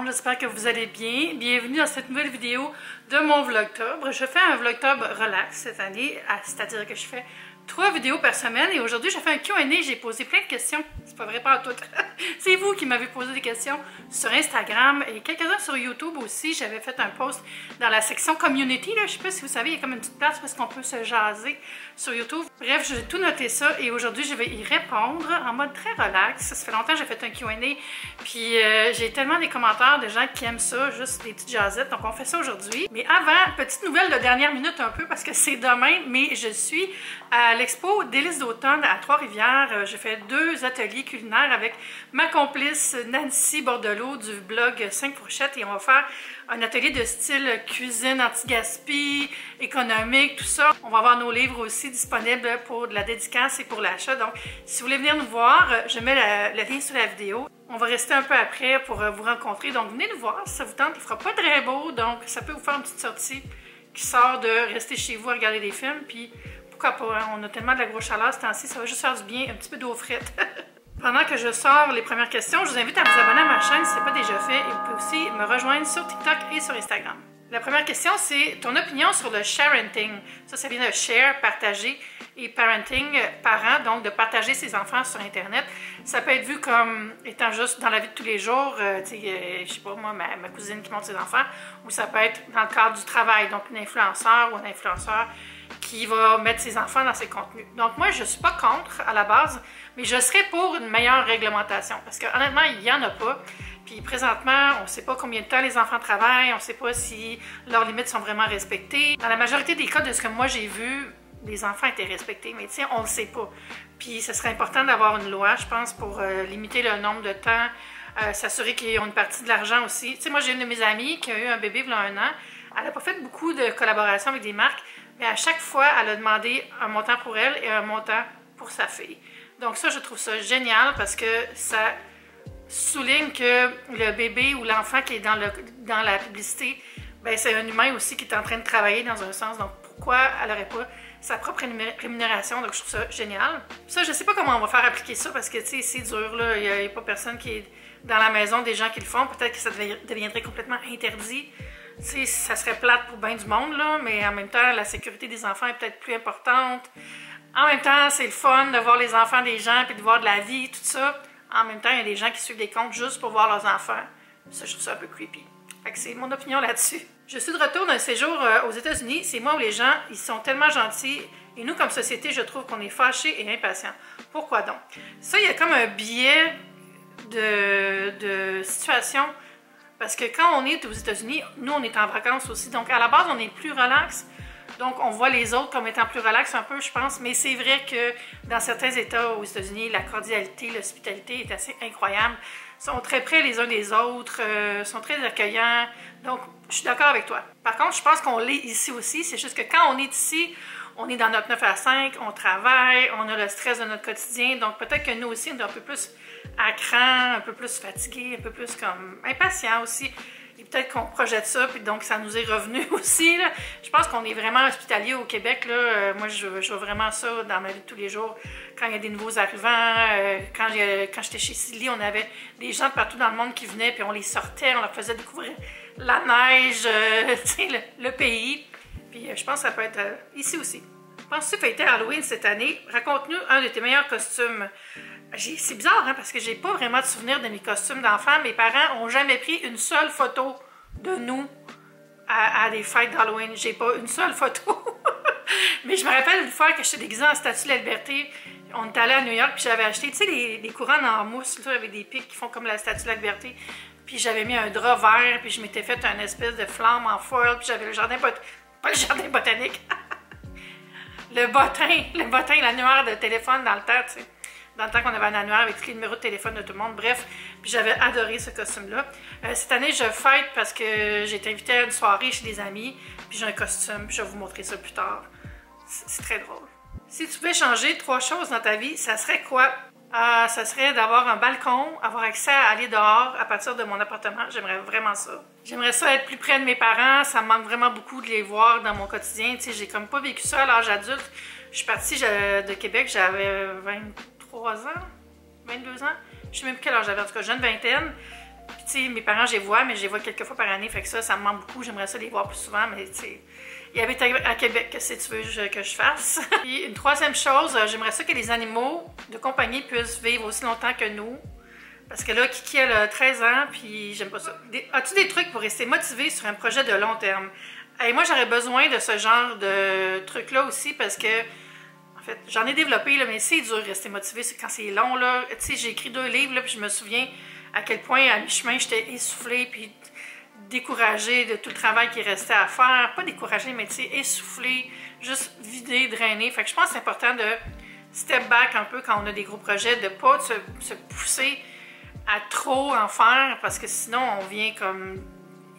j'espère que vous allez bien. Bienvenue dans cette nouvelle vidéo de mon Vlogtober. Je fais un Vlogtober relax cette année, c'est-à-dire que je fais 3 vidéos par semaine et aujourd'hui je fais un Q&A, j'ai posé plein de questions. C'est pas vrai, pas à toutes. C'est vous qui m'avez posé des questions sur Instagram et quelques-uns sur YouTube aussi. J'avais fait un post dans la section community, là. Je sais pas si vous savez, il y a comme une petite place parce qu'on peut se jaser sur YouTube. Bref, j'ai tout noté ça et aujourd'hui je vais y répondre en mode très relax. Ça fait longtemps que j'ai fait un Q&A puis j'ai tellement des commentaires de gens qui aiment ça, juste des petites jasettes, donc on fait ça aujourd'hui. Mais avant, petite nouvelle de dernière minute un peu parce que c'est demain, mais je suis à l'expo Délices d'automne à Trois-Rivières. J'ai fait 2 ateliers culinaires avec ma complice Nancy Bordelot du blog 5 fourchettes et on va faire un atelier de style cuisine anti-gaspi, économique, tout ça. On va avoir nos livres aussi disponibles pour de la dédicace et pour l'achat. Donc, si vous voulez venir nous voir, je mets le lien sous la vidéo. On va rester un peu après pour vous rencontrer. Donc, venez nous voir si ça vous tente. Il ne fera pas très beau, donc ça peut vous faire une petite sortie qui sort de rester chez vous à regarder des films. Puis, pourquoi pas, hein? On a tellement de la grosse chaleur ce temps-ci, ça va juste faire du bien, un petit peu d'eau frette. Pendant que je sors les premières questions, je vous invite à vous abonner à ma chaîne si ce n'est pas déjà fait et vous pouvez aussi me rejoindre sur TikTok et sur Instagram. La première question, c'est ton opinion sur le sharenting. Ça vient de share, partager, et parenting, parent, donc de partager ses enfants sur Internet. Ça peut être vu comme étant juste dans la vie de tous les jours, je sais pas moi, ma cousine qui montre ses enfants, ou ça peut être dans le cadre du travail, donc une influenceur ou un influenceur qui va mettre ses enfants dans ses contenus. Donc moi, je ne suis pas contre à la base, mais je serais pour une meilleure réglementation, parce que honnêtement, il n'y en a pas. Puis présentement, on ne sait pas combien de temps les enfants travaillent, on ne sait pas si leurs limites sont vraiment respectées. Dans la majorité des cas de ce que moi j'ai vu, les enfants étaient respectés, mais tiens, on ne le sait pas. Puis ce serait important d'avoir une loi, je pense, pour limiter le nombre de temps, s'assurer qu'ils ont une partie de l'argent aussi. Tu sais, moi j'ai une de mes amies qui a eu un bébé il y a 1 an. Elle n'a pas fait beaucoup de collaborations avec des marques, mais à chaque fois, elle a demandé un montant pour elle et un montant pour sa fille. Donc ça, je trouve ça génial parce que ça souligne que le bébé ou l'enfant qui est dans la publicité, ben c'est un humain aussi qui est en train de travailler dans un sens. Donc pourquoi elle n'aurait pas sa propre rémunération? Donc je trouve ça génial. Ça, je ne sais pas comment on va faire appliquer ça parce que tu sais, c'est dur, là. Il n'y a pas personne qui est dans la maison des gens qui le font. Peut-être que ça deviendrait complètement interdit. Tu sais, ça serait plate pour bien du monde, là, mais en même temps, la sécurité des enfants est peut-être plus importante. En même temps, c'est le fun de voir les enfants des gens puis de voir de la vie, tout ça. En même temps, il y a des gens qui suivent des comptes juste pour voir leurs enfants. Ça, je trouve ça un peu creepy. Fait que c'est mon opinion là-dessus. Je suis de retour d'un séjour aux États-Unis. C'est moi où les gens, ils sont tellement gentils. Et nous, comme société, je trouve qu'on est fâchés et impatients. Pourquoi donc? Ça, il y a comme un biais de situation. Parce que quand on est aux États-Unis, nous, on est en vacances aussi. Donc, à la base, on est plus relax. Donc, on voit les autres comme étant plus relax un peu, je pense. Mais c'est vrai que dans certains États aux États-Unis, la cordialité, l'hospitalité est assez incroyable. Ils sont très près les uns des autres, sont très accueillants. Donc, je suis d'accord avec toi. Par contre, je pense qu'on l'est ici aussi. C'est juste que quand on est ici, on est dans notre 9 à 5, on travaille, on a le stress de notre quotidien. Donc, peut-être que nous aussi, on est un peu plus à cran, un peu plus fatigué, un peu plus comme impatient aussi. Et peut-être qu'on projette ça, puis donc ça nous est revenu aussi, là. Je pense qu'on est vraiment hospitalier au Québec, là. Moi, je vois vraiment ça dans ma vie de tous les jours. Quand il y a des nouveaux arrivants, quand j'étais chez Silly, on avait des gens de partout dans le monde qui venaient, puis on les sortait, on leur faisait découvrir la neige, tu sais, le pays. Puis je pense que ça peut être ici aussi. Penses-tu fêter Halloween cette année? Raconte-nous un de tes meilleurs costumes. C'est bizarre, hein, parce que j'ai pas vraiment de souvenir de mes costumes d'enfant. Mes parents n'ont jamais pris une seule photo de nous à des fêtes d'Halloween. J'ai pas une seule photo. Mais je me rappelle une fois que j'étais déguisée en Statue de la Liberté. On est allé à New York, puis j'avais acheté, tu sais, les couronnes en mousse, là, avec des pics qui font comme la Statue de la Liberté. Puis j'avais mis un drap vert, puis je m'étais fait une espèce de flamme en foil, puis j'avais le jardin pas le jardin botanique. le bottin, l'annuaire de téléphone dans le temps, tu sais. Dans le temps qu'on avait un annuaire avec tous les numéros de téléphone de tout le monde. Bref, puis j'avais adoré ce costume-là. Cette année, je fête parce que j'ai été invitée à une soirée chez des amis, puis j'ai un costume, puis je vais vous montrer ça plus tard. C'est très drôle. Si tu pouvais changer 3 choses dans ta vie, ça serait quoi? Ça serait d'avoir un balcon, avoir accès à aller dehors à partir de mon appartement. J'aimerais vraiment ça. J'aimerais ça être plus près de mes parents. Ça me manque vraiment beaucoup de les voir dans mon quotidien. Tu sais, j'ai comme pas vécu ça à l'âge adulte. Je suis partie de Québec, j'avais 23 ans, 22 ans. Je sais même plus quel âge j'avais, en tout cas, jeune vingtaine. Puis tu sais, mes parents, je les vois, mais je les vois quelques fois par année, fait que ça me manque beaucoup. J'aimerais ça les voir plus souvent, mais tu sais, ils habitent à Québec, qu'est-ce que tu veux que je fasse? Puis une troisième chose, j'aimerais ça que les animaux de compagnie puissent vivre aussi longtemps que nous. Parce que là, Kiki, elle a 13 ans, puis j'aime pas ça. As-tu des trucs pour rester motivé sur un projet de long terme? Et moi, j'aurais besoin de ce genre de trucs-là aussi, parce que, en fait, j'en ai développé, là, mais c'est dur de rester motivé quand c'est long, là. Tu sais, j'ai écrit 2 livres, là, puis je me souviens à quel point, à mi-chemin, j'étais essoufflée, puis découragée de tout le travail qui restait à faire. Pas découragée, mais tu sais, essoufflée, juste vidée, drainée. Fait que je pense que c'est important de step back un peu quand on a des gros projets, de pas se pousser à trop en faire, parce que sinon, on vient comme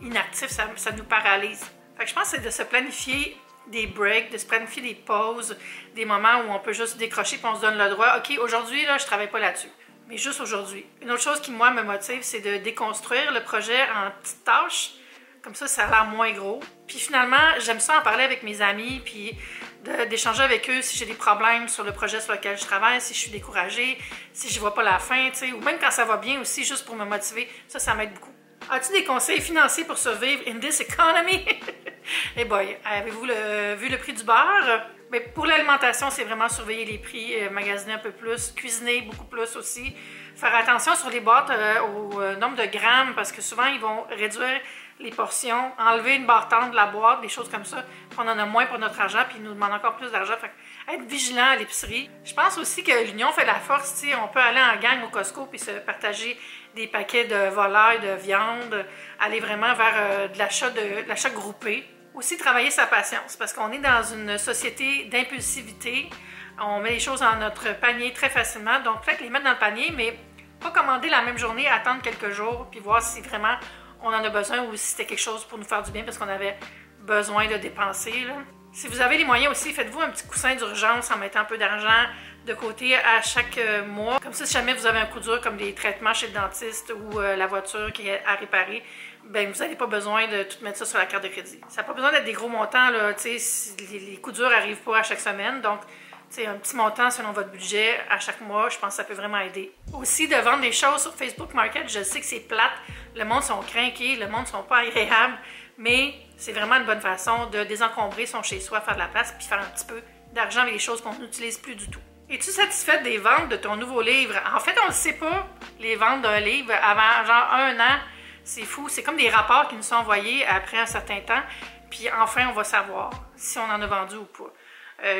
inactif, ça nous paralyse. Fait que je pense que c'est de se planifier des breaks, de se planifier des pauses, des moments où on peut juste décrocher puis on se donne le droit. OK, aujourd'hui, là, je travaille pas là-dessus, mais juste aujourd'hui. Une autre chose qui, moi, me motive, c'est de déconstruire le projet en petites tâches. Comme ça a l'air moins gros. Puis finalement, j'aime ça en parler avec mes amis, puis d'échanger avec eux si j'ai des problèmes sur le projet sur lequel je travaille, si je suis découragée, si je vois pas la fin, tu sais, ou même quand ça va bien aussi, juste pour me motiver. Ça m'aide beaucoup. As-tu des conseils financiers pour survivre in this economy? Eh boy, avez-vous vu le prix du beurre? Mais pour l'alimentation, c'est vraiment surveiller les prix, magasiner un peu plus, cuisiner beaucoup plus aussi. Faire attention sur les boîtes au nombre de grammes, parce que souvent, ils vont réduire les portions, enlever une barre tendre de la boîte, des choses comme ça. On en a moins pour notre argent, puis ils nous demandent encore plus d'argent. Être vigilant à l'épicerie. Je pense aussi que l'union fait la force. T'sais, on peut aller en gang au Costco puis se partager des paquets de volailles, de viande, aller vraiment vers de l'achat groupé. Aussi travailler sa patience, parce qu'on est dans une société d'impulsivité. On met les choses dans notre panier très facilement, donc peut-être les mettre dans le panier, mais pas commander la même journée, attendre quelques jours, puis voir si vraiment on en a besoin ou si c'était quelque chose pour nous faire du bien parce qu'on avait besoin de dépenser, là. Si vous avez les moyens aussi, faites-vous un petit coussin d'urgence en mettant un peu d'argent de côté à chaque mois. Comme ça, si jamais vous avez un coup dur comme des traitements chez le dentiste ou la voiture qui est à réparer, ben vous n'avez pas besoin de tout mettre ça sur la carte de crédit. Ça n'a pas besoin d'être des gros montants, là, tu sais, si les coups durs n'arrivent pas à chaque semaine. Donc, tu sais, un petit montant selon votre budget à chaque mois, je pense que ça peut vraiment aider. Aussi, de vendre des choses sur Facebook Market, je sais que c'est plate, le monde sont crinqués, le monde sont pas agréables, mais c'est vraiment une bonne façon de désencombrer son chez-soi, faire de la place, puis faire un petit peu d'argent avec les choses qu'on n'utilise plus du tout. Es-tu satisfaite des ventes de ton nouveau livre? En fait, on ne le sait pas, les ventes d'un livre, avant genre 1 an. C'est fou, c'est comme des rapports qui nous sont envoyés après un certain temps, puis enfin, on va savoir si on en a vendu ou pas.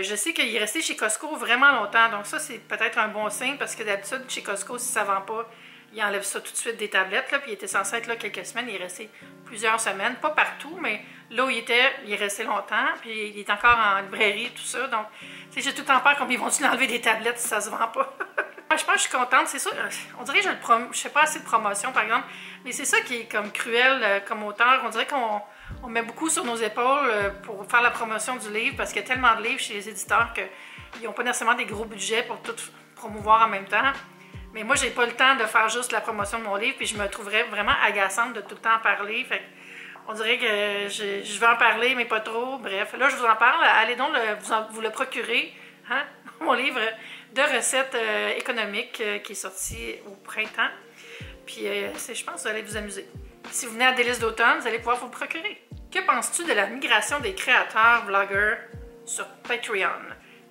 Je sais qu'il est resté chez Costco vraiment longtemps, donc ça, c'est peut-être un bon signe, parce que d'habitude, chez Costco, si ça ne vend pas, il enlève ça tout de suite des tablettes, là, puis il était censé être là quelques semaines, il est resté plusieurs semaines, pas partout, mais là où il était, il est resté longtemps, puis il est encore en librairie, tout ça, donc j'ai tout le temps peur comme ils vont-tu enlever des tablettes si ça se vend pas. Je pense que je suis contente, c'est ça, on dirait que je fais pas assez de promotion, par exemple, mais c'est ça qui est comme cruel comme auteur, on dirait qu'on met beaucoup sur nos épaules pour faire la promotion du livre, parce qu'il y a tellement de livres chez les éditeurs qu'ils n'ont pas nécessairement des gros budgets pour tout promouvoir en même temps. Mais moi, j'ai pas le temps de faire juste la promotion de mon livre, puis je me trouverais vraiment agaçante de tout le temps en parler. Fait on dirait que je vais en parler, mais pas trop. Bref, là, je vous en parle. Allez donc vous le procurer, hein? Mon livre de recettes économiques qui est sorti au printemps. Puis, je pense que vous allez vous amuser. Si vous venez à Délices d'automne, vous allez pouvoir vous le procurer. Que penses-tu de la migration des créateurs, vloggers sur Patreon?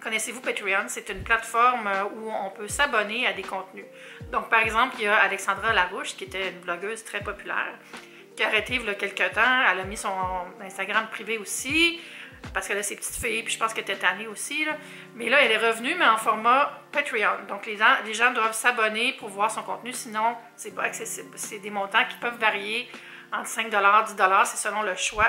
Connaissez-vous Patreon? C'est une plateforme où on peut s'abonner à des contenus. Donc, par exemple, il y a Alexandra Larouche, qui était une blogueuse très populaire, qui a arrêté il y a quelques temps. Elle a mis son Instagram privé aussi, parce qu'elle a ses petites filles, puis je pense qu'elle était tannée aussi, là. Mais là, elle est revenue, mais en format Patreon. Donc, les gens doivent s'abonner pour voir son contenu, sinon, c'est pas accessible. C'est des montants qui peuvent varier entre 5 $, 10 $, c'est selon le choix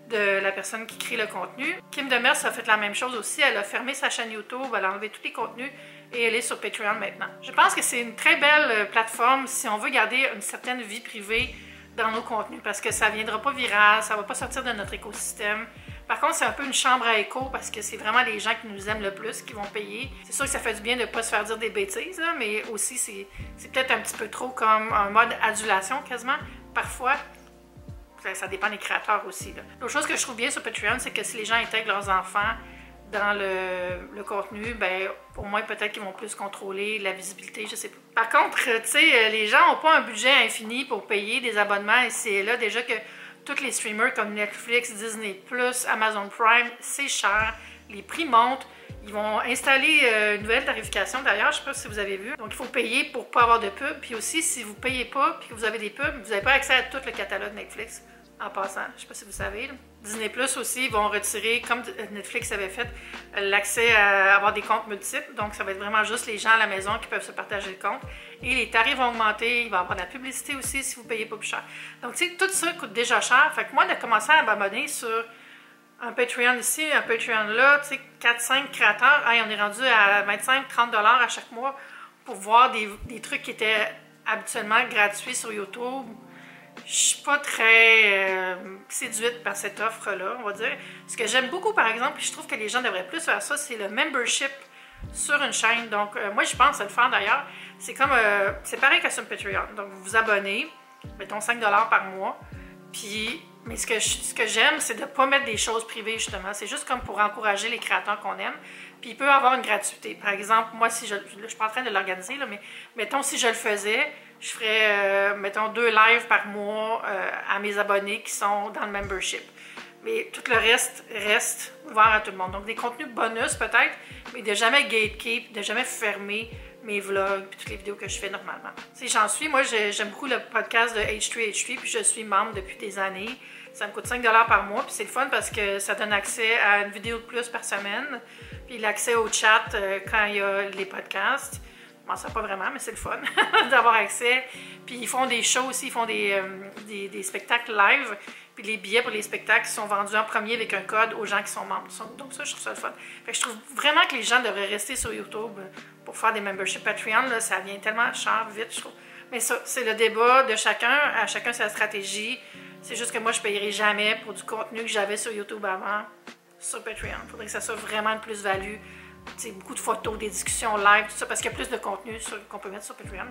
de la personne qui crée le contenu. Kim Demers a fait la même chose aussi. Elle a fermé sa chaîne YouTube, elle a enlevé tous les contenus et elle est sur Patreon maintenant. Je pense que c'est une très belle plateforme si on veut garder une certaine vie privée dans nos contenus, parce que ça ne viendra pas viral, ça ne va pas sortir de notre écosystème. Par contre, c'est un peu une chambre à écho, parce que c'est vraiment les gens qui nous aiment le plus qui vont payer. C'est sûr que ça fait du bien de ne pas se faire dire des bêtises, là, mais aussi c'est peut-être un petit peu trop comme un mode adulation quasiment, parfois. Ça dépend des créateurs aussi. L'autre chose que je trouve bien sur Patreon, c'est que si les gens intègrent leurs enfants dans le contenu, ben au moins peut-être qu'ils vont plus contrôler la visibilité, je sais pas. Par contre, tu sais, les gens n'ont pas un budget infini pour payer des abonnements et c'est là déjà que tous les streamers comme Netflix, Disney+, Amazon Prime, c'est cher, les prix montent. Ils vont installer une nouvelle tarification d'ailleurs, je ne sais pas si vous avez vu. Donc il faut payer pour ne pas avoir de pub. Puis aussi, si vous ne payez pas et que vous avez des pubs, vous n'avez pas accès à tout le catalogue Netflix en passant. Je ne sais pas si vous savez. Là. Disney Plus aussi vont retirer, comme Netflix avait fait, l'accès à avoir des comptes multiples. Donc ça va être vraiment juste les gens à la maison qui peuvent se partager le compte. Et les tarifs vont augmenter. Il va y avoir de la publicité aussi si vous ne payez pas plus cher. Donc tu sais, tout ça coûte déjà cher. Fait que moi, de commencer à m'abonner sur un Patreon ici, un Patreon là, tu sais, 4-5 créateurs, hey, on est rendu à 25-30$ à chaque mois pour voir des trucs qui étaient habituellement gratuits sur YouTube. Je suis pas très séduite par cette offre-là, on va dire. Ce que j'aime beaucoup, par exemple, et je trouve que les gens devraient plus faire ça, c'est le membership sur une chaîne. Donc, moi, je pense à le faire d'ailleurs. C'est comme, c'est pareil que sur Patreon. Donc, vous vous abonnez, mettons 5$ par mois, puis... Mais ce que j'aime, c'est de ne pas mettre des choses privées, justement. C'est juste comme pour encourager les créateurs qu'on aime. Puis il peut avoir une gratuité. Par exemple, moi, si je ne suis pas en train de l'organiser, mais mettons, si je le faisais, je ferais, mettons, 2 lives par mois à mes abonnés qui sont dans le membership. Mais tout le reste ouvert à tout le monde. Donc des contenus bonus peut-être, mais de jamais gatekeep, de jamais fermer mes vlogs et toutes les vidéos que je fais normalement. Si j'en suis, moi j'aime beaucoup le podcast de H3H3, puis je suis membre depuis des années. Ça me coûte 5$ par mois, puis c'est le fun parce que ça donne accès à une vidéo de plus par semaine, puis l'accès au chat quand il y a les podcasts. Bon, ça pas vraiment, mais c'est le fun d'avoir accès. Puis ils font des shows aussi, ils font des spectacles live. Puis les billets pour les spectacles sont vendus en premier avec un code aux gens qui sont membres. Donc ça, je trouve ça le fun. Fait que je trouve vraiment que les gens devraient rester sur YouTube pour faire des memberships Patreon. Là, ça vient tellement cher vite, je trouve. Mais ça, c'est le débat de chacun. À chacun sa stratégie. C'est juste que moi, je ne payerai jamais pour du contenu que j'avais sur YouTube avant sur Patreon. Il faudrait que ça soit vraiment une plus-value. Beaucoup de photos, des discussions live, tout ça, parce qu'il y a plus de contenu qu'on peut mettre sur Patreon.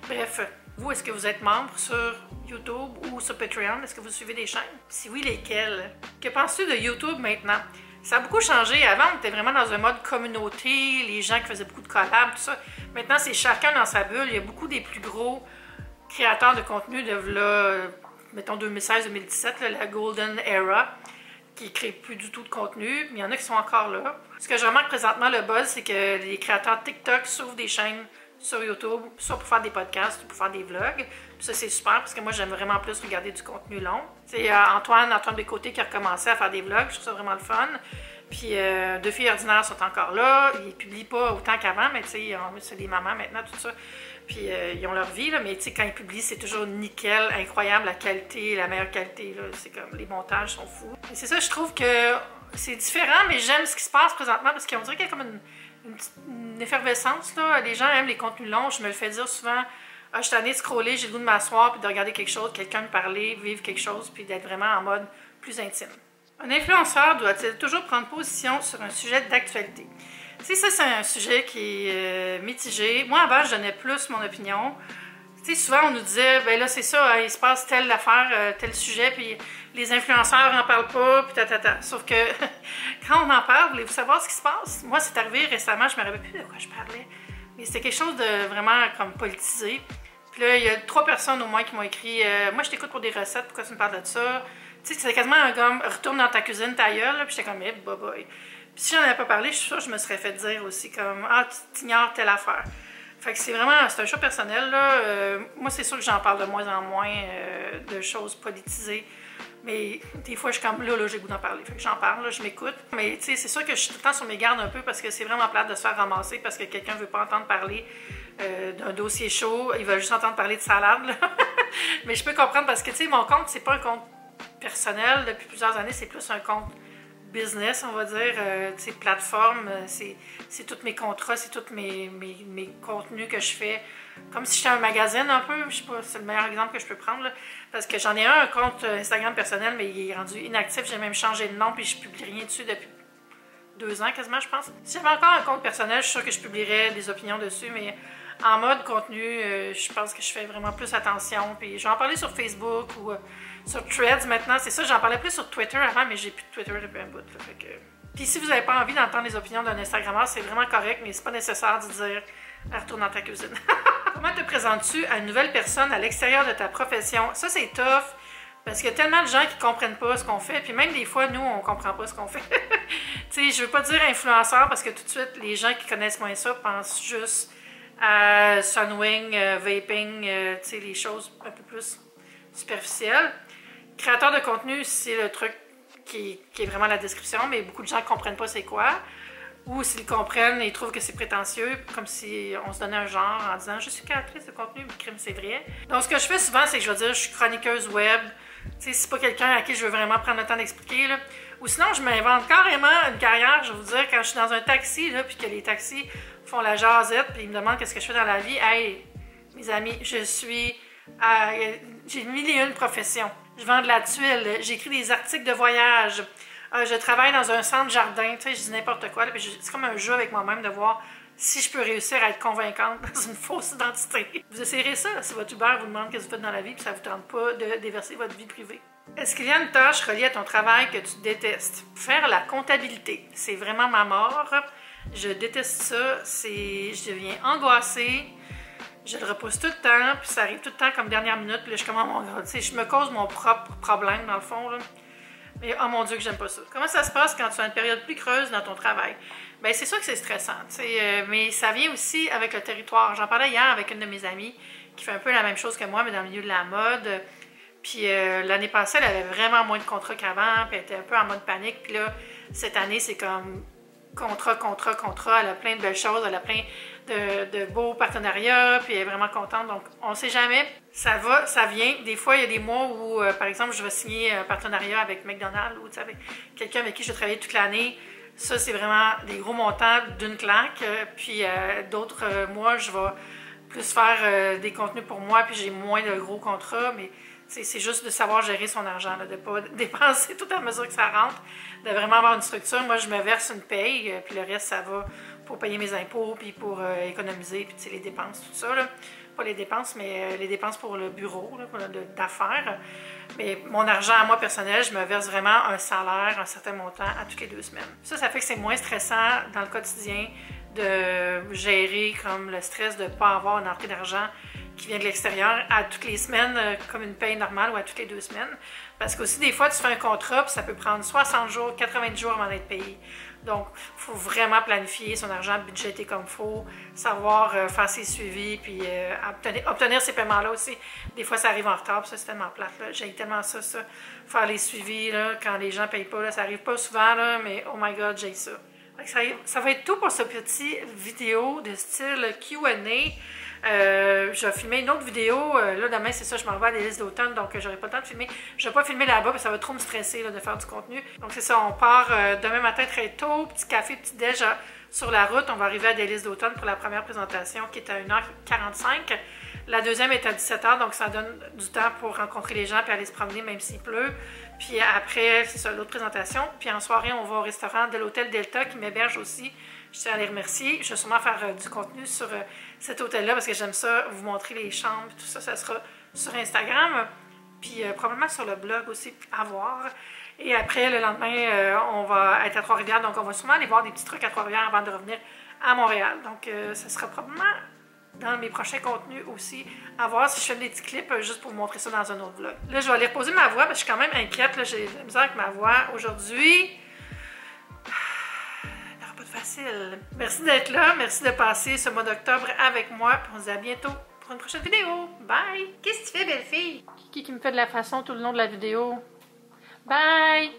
Bref, vous, est-ce que vous êtes membre sur YouTube ou sur Patreon? Est-ce que vous suivez des chaînes? Si oui, lesquelles? Que penses-tu de YouTube maintenant? Ça a beaucoup changé. Avant, on était vraiment dans un mode communauté, les gens qui faisaient beaucoup de collabs, tout ça. Maintenant, c'est chacun dans sa bulle. Il y a beaucoup des plus gros créateurs de contenu de là, mettons 2016-2017, la Golden Era, qui ne créent plus du tout de contenu, mais il y en a qui sont encore là. Ce que je remarque présentement, le buzz, c'est que les créateurs TikTok s'ouvrent des chaînes sur YouTube, soit pour faire des podcasts ou pour faire des vlogs. Puis ça, c'est super, parce que moi, j'aime vraiment plus regarder du contenu long. C'est Antoine Bécoté qui a recommencé à faire des vlogs, je trouve ça vraiment le fun. Puis Deux filles ordinaires sont encore là, ils ne publient pas autant qu'avant, mais tu sais, c'est des mamans maintenant, tout ça. Puis ils ont leur vie, là, mais tu sais, quand ils publient, c'est toujours nickel, incroyable, la qualité, la meilleure qualité, c'est comme, les montages sont fous. Et c'est ça, je trouve que c'est différent, mais j'aime ce qui se passe présentement, parce qu'on dirait qu'il y a comme une effervescence, là. Les gens aiment les contenus longs, je me le fais dire souvent, je suis tannée de scroller, j'ai le goût de m'asseoir, puis de regarder quelque chose, quelqu'un me parler, vivre quelque chose, puis d'être vraiment en mode plus intime. Un influenceur doit-il toujours prendre position sur un sujet d'actualité? Tu sais, ça, c'est un sujet qui est mitigé. Moi, avant, je donnais plus mon opinion. Tu sais, souvent, on nous disait, ben là, c'est ça, il se passe telle affaire, tel sujet, puis les influenceurs n'en parlent pas, puis tatata. Sauf que quand on en parle, voulez-vous savoir ce qui se passe? Moi, c'est arrivé récemment, je ne me rappelle plus de quoi je parlais, mais c'était quelque chose de vraiment comme politisé. Puis là, il y a 3 personnes au moins qui m'ont écrit, moi, je t'écoute pour des recettes, pourquoi tu me parles de ça? Tu sais, c'était quasiment un comme, retourne dans ta cuisine, ta gueule, puis j'étais comme, eh, bye bye. Puis si j'en avais pas parlé, je suis sûre que je me serais fait dire aussi, comme, ah, tu ignores telle affaire. Fait que c'est vraiment, c'est un choix personnel, là. Moi, c'est sûr que j'en parle de moins en moins de choses politisées. Mais des fois, je suis comme, là, j'ai le goût d'en parler. Fait que j'en parle, là, je m'écoute. Mais tu sais, c'est sûr que je suis tout le temps sur mes gardes un peu parce que c'est vraiment plate de se faire ramasser parce que quelqu'un veut pas entendre parler d'un dossier chaud. Il veut juste entendre parler de salade, là. Mais je peux comprendre parce que, tu sais, mon compte, c'est pas un compte personnel depuis plusieurs années, c'est plus un compte business, on va dire, tu sais, plateforme, c'est tous mes contrats, c'est tous mes contenus que je fais, comme si j'étais un magazine un peu, je sais pas, c'est le meilleur exemple que je peux prendre, là, parce que j'en ai un compte Instagram personnel, mais il est rendu inactif, j'ai même changé de nom, puis je publie rien dessus depuis 2 ans quasiment, je pense. Si j'avais encore un compte personnel, je suis sûre que je publierais des opinions dessus, mais en mode contenu, je pense que je fais vraiment plus attention, puis je vais en parler sur Facebook ou sur Threads maintenant, c'est ça, j'en parlais plus sur Twitter avant, mais j'ai plus de Twitter depuis un bout, là, fait que Puis si vous n'avez pas envie d'entendre les opinions d'un Instagrammeur, c'est vraiment correct, mais c'est pas nécessaire de dire « retourne dans ta cuisine ». Comment te présentes-tu à une nouvelle personne à l'extérieur de ta profession? Ça, c'est tough, parce qu'il y a tellement de gens qui comprennent pas ce qu'on fait, puis même des fois, nous, on comprend pas ce qu'on fait. Tu sais, je veux pas dire influenceur, parce que tout de suite, les gens qui connaissent moins ça pensent juste à Sunwing, vaping, tu sais, les choses un peu plus superficielles. Créateur de contenu, c'est le truc qui est vraiment la description, mais beaucoup de gens ne comprennent pas c'est quoi. Ou s'ils comprennent, ils trouvent que c'est prétentieux, comme si on se donnait un genre en disant « je suis créatrice de contenu, mais crime, c'est vrai ». Donc ce que je fais souvent, c'est que je vais dire « je suis chroniqueuse web ». Tu sais, c'est pas quelqu'un à qui je veux vraiment prendre le temps d'expliquer, là. Ou sinon, je m'invente carrément une carrière, je vais vous dire, quand je suis dans un taxi, là, puis que les taxis font la jasette, puis ils me demandent qu'est-ce que je fais dans la vie. Hey, mes amis, j'ai 1000 et une professions. Je vends de la tuile, j'écris des articles de voyage, je travaille dans un centre jardin, tu sais, je dis n'importe quoi. C'est comme un jeu avec moi-même de voir si je peux réussir à être convaincante dans une fausse identité. Vous essayerez ça si votre Uber vous demande ce que vous faites dans la vie et ça ne vous tente pas de déverser votre vie privée. Est-ce qu'il y a une tâche reliée à ton travail que tu détestes? Faire la comptabilité, c'est vraiment ma mort. Je déteste ça, je deviens angoissée. Je le repousse tout le temps, puis ça arrive tout le temps comme dernière minute, puis là, je me cause mon propre problème, dans le fond, là. Mais oh mon Dieu que j'aime pas ça. Comment ça se passe quand tu as une période plus creuse dans ton travail? Bien, c'est sûr que c'est stressant, mais ça vient aussi avec le territoire. J'en parlais hier avec une de mes amies qui fait un peu la même chose que moi, mais dans le milieu de la mode. Puis l'année passée, elle avait vraiment moins de contrats qu'avant, puis elle était un peu en mode panique. Puis là, cette année, c'est comme contrat. Elle a plein de belles choses, elle a plein de beaux partenariats, puis elle est vraiment contente. Donc, on ne sait jamais. Ça va, ça vient. Des fois, il y a des mois où, par exemple, je vais signer un partenariat avec McDonald's ou avec quelqu'un avec qui je vais travailler toute l'année. Ça, c'est vraiment des gros montants d'une claque. Puis d'autres mois, je vais plus faire des contenus pour moi, puis j'ai moins de gros contrats, mais c'est juste de savoir gérer son argent, là, de ne pas dépenser tout à mesure que ça rentre, de vraiment avoir une structure. Moi, je me verse une paye, puis le reste, ça va pour payer mes impôts, puis pour économiser, puis les dépenses, tout ça, là. Pas les dépenses, mais les dépenses pour le bureau, d'affaires. Mais mon argent à moi personnel, je me verse vraiment un salaire, un certain montant à toutes les 2 semaines. Ça fait que c'est moins stressant dans le quotidien de gérer comme le stress de ne pas avoir une entrée d'argent qui vient de l'extérieur à toutes les semaines, comme une paye normale ou à toutes les 2 semaines. Parce qu'aussi, des fois, tu fais un contrat, puis ça peut prendre 60 jours, 90 jours avant d'être payé. Donc, il faut vraiment planifier son argent, budgéter comme il faut, savoir faire ses suivis, puis obtenir ces paiements-là aussi. Des fois, ça arrive en retard, puis ça, c'est tellement plate. J'ai tellement ça, faire les suivis, là, quand les gens ne payent pas, là, ça arrive pas souvent, là, mais oh my God, j'ai ça. Ça va être tout pour ce petit vidéo de style Q&A. Je vais filmer une autre vidéo. Là, demain, c'est ça, je m'en vais à des listes d'automne, donc j'aurai pas le temps de filmer. Je vais pas filmer là-bas, parce que ça va trop me stresser là, de faire du contenu. Donc, c'est ça, on part demain matin très tôt, petit café, petit déj sur la route. On va arriver à des listes d'automne pour la première présentation qui est à 1h45. La deuxième est à 17h, donc ça donne du temps pour rencontrer les gens et aller se promener, même s'il pleut. Puis après, c'est ça, l'autre présentation. Puis en soirée, on va au restaurant de l'hôtel Delta qui m'héberge aussi. Je tiens à les remercier. Je vais sûrement faire du contenu sur cet hôtel-là parce que j'aime ça, vous montrer les chambres, tout ça. Ça sera sur Instagram, puis probablement sur le blog aussi, à voir. Et après, le lendemain, on va être à Trois-Rivières, donc on va sûrement aller voir des petits trucs à Trois-Rivières avant de revenir à Montréal. Donc, ça sera probablement dans mes prochains contenus aussi, à voir si je fais des petits clips juste pour vous montrer ça dans un autre vlog. Là, je vais aller reposer ma voix parce que je suis quand même inquiète. J'ai de la misère avec ma voix aujourd'hui. Pas de facile. Merci d'être là. Merci de passer ce mois d'octobre avec moi. Puis on se dit à bientôt pour une prochaine vidéo. Bye! Qu'est-ce que tu fais, belle fille? Qui me fait de la façon tout le long de la vidéo? Bye!